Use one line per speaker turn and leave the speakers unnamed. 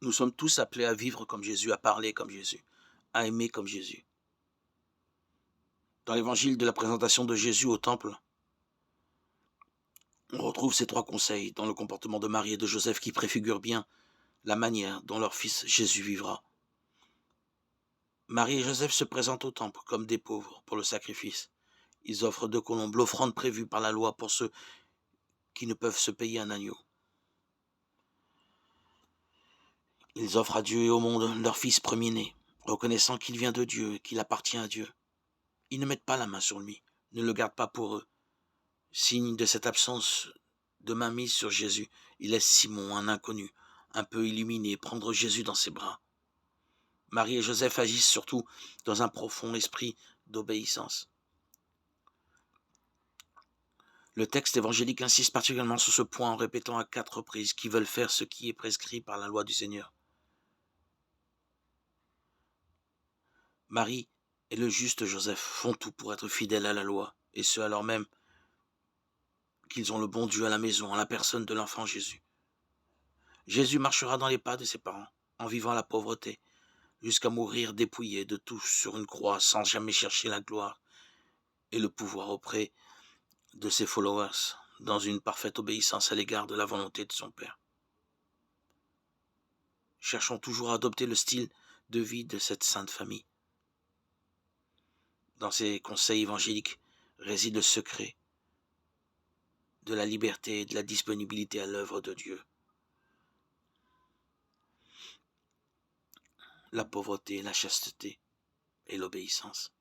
Nous sommes tous appelés à vivre comme Jésus, à parler comme Jésus, à aimer comme Jésus. Dans l'évangile de la présentation de Jésus au temple, on retrouve ces 3 conseils dans le comportement de Marie et de Joseph qui préfigurent bien la manière dont leur fils Jésus vivra. Marie et Joseph se présentent au temple comme des pauvres pour le sacrifice. Ils offrent 2 colombes, l'offrande prévue par la loi pour ceux qui ne peuvent se payer un agneau. Ils offrent à Dieu et au monde leur fils premier-né, reconnaissant qu'il vient de Dieu et qu'il appartient à Dieu. Ils ne mettent pas la main sur lui, ne le gardent pas pour eux. Signe de cette absence de main mise sur Jésus, il laisse Simon, un inconnu, un peu illuminé, prendre Jésus dans ses bras. Marie et Joseph agissent surtout dans un profond esprit d'obéissance. Le texte évangélique insiste particulièrement sur ce point en répétant à 4 reprises qu'ils veulent faire ce qui est prescrit par la loi du Seigneur. Marie et le juste Joseph font tout pour être fidèles à la loi, et ce alors même qu'ils ont le bon Dieu à la maison, en la personne de l'enfant Jésus. Jésus marchera dans les pas de ses parents, en vivant la pauvreté, jusqu'à mourir dépouillé de tout sur une croix, sans jamais chercher la gloire et le pouvoir auprès de ses followers, dans une parfaite obéissance à l'égard de la volonté de son Père. Cherchons toujours à adopter le style de vie de cette sainte famille. Dans ces conseils évangéliques réside le secret de la liberté et de la disponibilité à l'œuvre de Dieu. La pauvreté, la chasteté et l'obéissance.